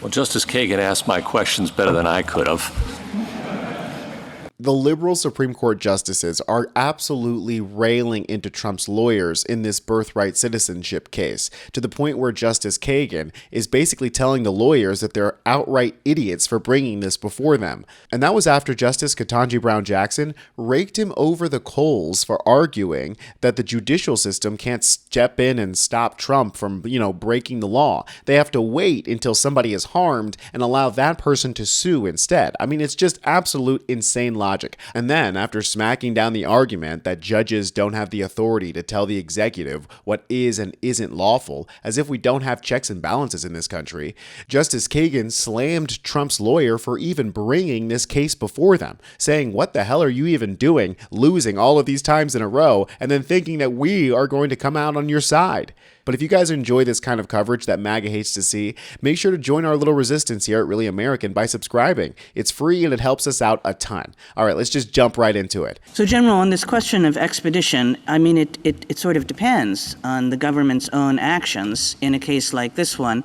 Well, Justice Kagan asked my questions better than I could have. The liberal Supreme Court justices are absolutely railing into Trump's lawyers in this birthright citizenship case, to the point where Justice Kagan is basically telling the lawyers that they're outright idiots for bringing this before them. And that was after Justice Ketanji Brown Jackson raked him over the coals for arguing that the judicial system can't step in and stop Trump from, breaking the law. They have to wait until somebody is harmed and allow that person to sue instead. I mean, it's just absolute insane logic. And then, after smacking down the argument that judges don't have the authority to tell the executive what is and isn't lawful, as if we don't have checks and balances in this country, Justice Kagan slammed Trump's lawyer for even bringing this case before them, saying, "What the hell are you even doing, losing all of these times in a row, and then thinking that we are going to come out on your side?" But if you guys enjoy this kind of coverage that MAGA hates to see, make sure to join our little resistance here at Really American by subscribing. It's free and it helps us out a ton. All right, let's just jump right into it. So, General, on this question of expedition, I mean, it sort of depends on the government's own actions in a case like this one,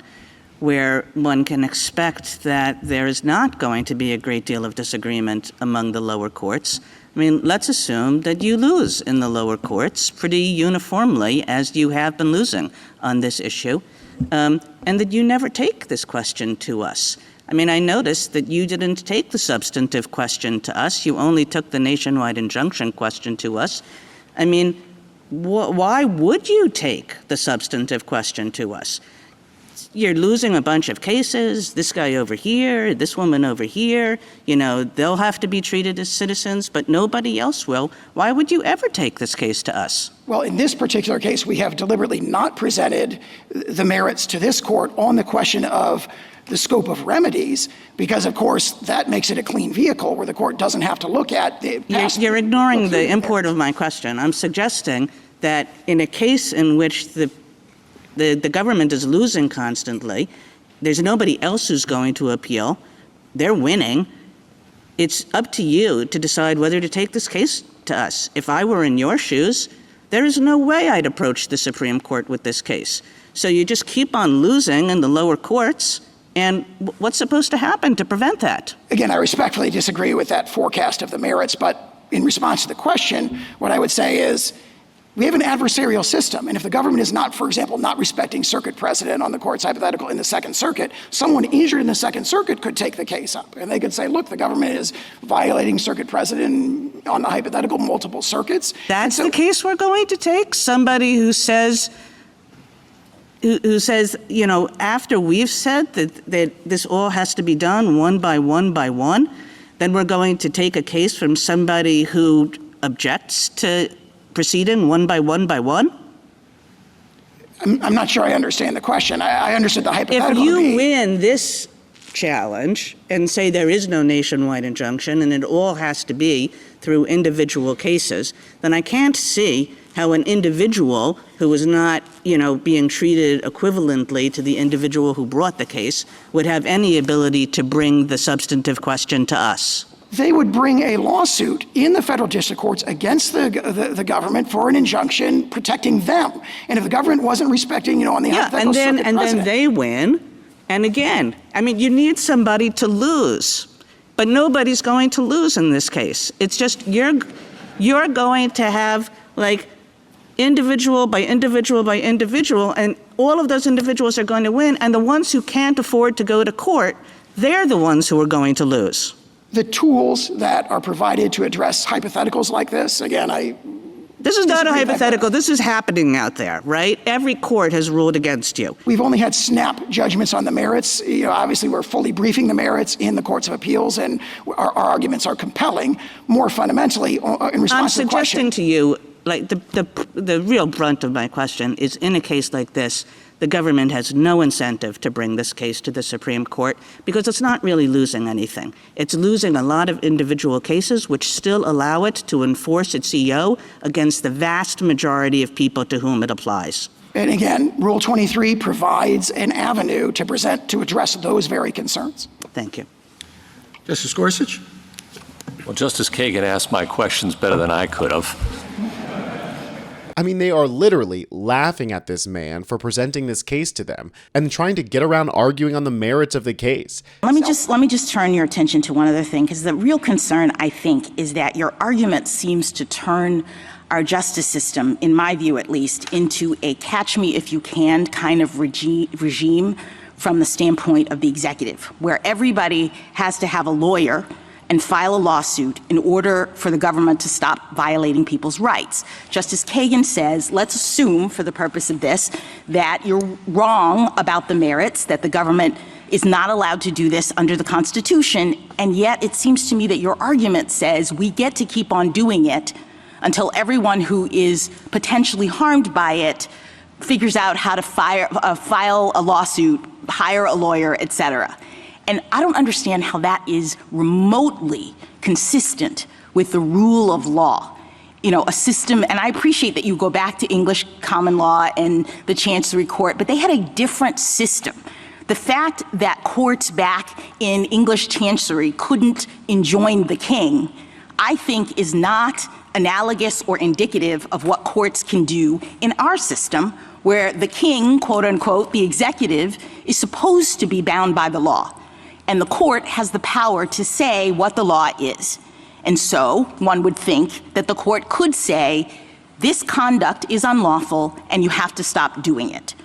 where one can expect that there is not going to be a great deal of disagreement among the lower courts. I mean, let's assume that you lose in the lower courts pretty uniformly, as you have been losing on this issue, and that you never take this question to us. I mean, I noticed that you didn't take the substantive question to us. You only took the nationwide injunction question to us. I mean, why would you take the substantive question to us? You're losing a bunch of cases, this guy over here, this woman over here, they'll have to be treated as citizens, but nobody else will. Why would you ever take this case to us? Well, in this particular case, we have deliberately not presented the merits to this court on the question of the scope of remedies, because, of course, that makes it a clean vehicle where the court doesn't have to look at the past. You're ignoring the import of my question. I'm suggesting that in a case in which the government is losing constantly, there's nobody else who's going to appeal, they're winning, it's up to you to decide whether to take this case to us. If I were in your shoes, there is no way I'd approach the Supreme Court with this case. So you just keep on losing in the lower courts, and what's supposed to happen to prevent that? Again, I respectfully disagree with that forecast of the merits, but in response to the question, what I would say is, we have an adversarial system, and if the government is not, for example, not respecting circuit precedent on the court's hypothetical in the Second Circuit, someone injured in the Second Circuit could take the case up. And they could say, look, the government is violating circuit precedent on the hypothetical multiple circuits. That's the case we're going to take? Somebody who says, after we've said that this all has to be done one by one, then we're going to take a case from somebody who objects to proceeding one by one? I'm not sure I understand the question. I understood the hypothetical. If you win this challenge and say there is no nationwide injunction and it all has to be through individual cases, then I can't see how an individual who is not, being treated equivalently to the individual who brought the case would have any ability to bring the substantive question to us. They would bring a lawsuit in the federal district courts against the government for an injunction protecting them. And if the government wasn't respecting, on the hypothetical circuit precedent. And then they win. And again, you need somebody to lose. But nobody's going to lose in this case. It's just you're going to have, individual by individual by individual, and all of those individuals are going to win. And the ones who can't afford to go to court, they're the ones who are going to lose. The tools that are provided to address hypotheticals like this, again, This is not a hypothetical. This is happening out there, right? Every court has ruled against you. We've only had snap judgments on the merits. Obviously, we're fully briefing the merits in the courts of appeals, and our arguments are compelling. More fundamentally, in response to the question. I'm suggesting to you, the real brunt of my question is, in a case like this, the government has no incentive to bring this case to the Supreme Court because it's not really losing anything. It's losing a lot of individual cases which still allow it to enforce its EO against the vast majority of people to whom it applies. And again, Rule 23 provides an avenue to address those very concerns. Thank you. Justice Gorsuch? Well, Justice Kagan asked my questions better than I could have. I mean, they are literally laughing at this man for presenting this case to them and trying to get around arguing on the merits of the case. Let me just turn your attention to one other thing, because the real concern, I think, is that your argument seems to turn our justice system, in my view at least, into a catch-me-if-you-can kind of regime from the standpoint of the executive, where everybody has to have a lawyer and file a lawsuit in order for the government to stop violating people's rights. Justice Kagan says, let's assume, for the purpose of this, that you're wrong about the merits, that the government is not allowed to do this under the Constitution, and yet it seems to me that your argument says we get to keep on doing it until everyone who is potentially harmed by it figures out how to file a lawsuit, hire a lawyer, et cetera. And I don't understand how that is remotely consistent with the rule of law. You know, a system, and I appreciate that you go back to English common law and the Chancery Court, but they had a different system. The fact that courts back in English Chancery couldn't enjoin the king, I think is not analogous or indicative of what courts can do in our system, where the king, quote unquote, the executive, is supposed to be bound by the law. And the court has the power to say what the law is. And so one would think that the court could say, this conduct is unlawful and you have to stop doing it.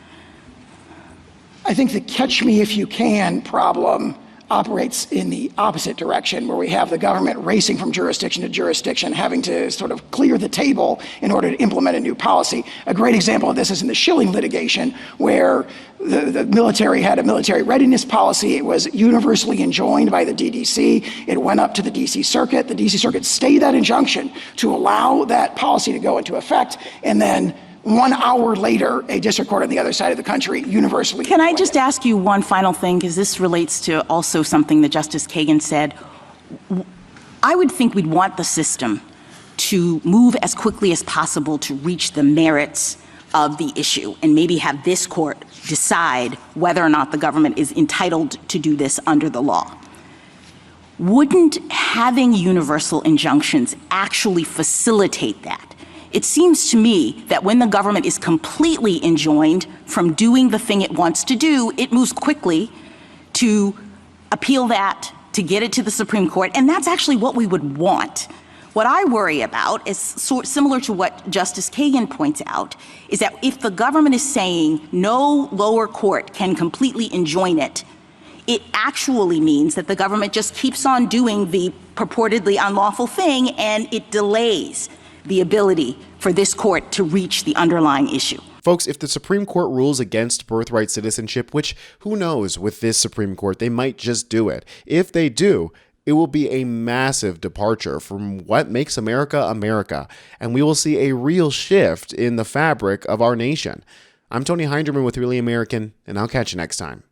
I think the catch-me-if-you-can problem operates in the opposite direction, where we have the government racing from jurisdiction to jurisdiction, having to sort of clear the table in order to implement a new policy. A great example of this is in the Schilling litigation, where the military had a military readiness policy. It was universally enjoined by the DDC. It went up to the DC Circuit. The DC Circuit stayed that injunction to allow that policy to go into effect, and then 1 hour later, a district court on the other side of the country universally. Can I just ask you one final thing, because this relates to also something that Justice Kagan said. I would think we'd want the system to move as quickly as possible to reach the merits of the issue and maybe have this court decide whether or not the government is entitled to do this under the law. Wouldn't having universal injunctions actually facilitate that? It seems to me that when the government is completely enjoined from doing the thing it wants to do, it moves quickly to appeal that, to get it to the Supreme Court, and that's actually what we would want. What I worry about is similar to what Justice Kagan points out, is that if the government is saying no lower court can completely enjoin it, it actually means that the government just keeps on doing the purportedly unlawful thing, and it delays the ability for this court to reach the underlying issue. Folks, if the Supreme Court rules against birthright citizenship, which who knows with this Supreme Court, they might just do it. If they do, it will be a massive departure from what makes America America, and we will see a real shift in the fabric of our nation. I'm Tony Hinderman with Really American, and I'll catch you next time.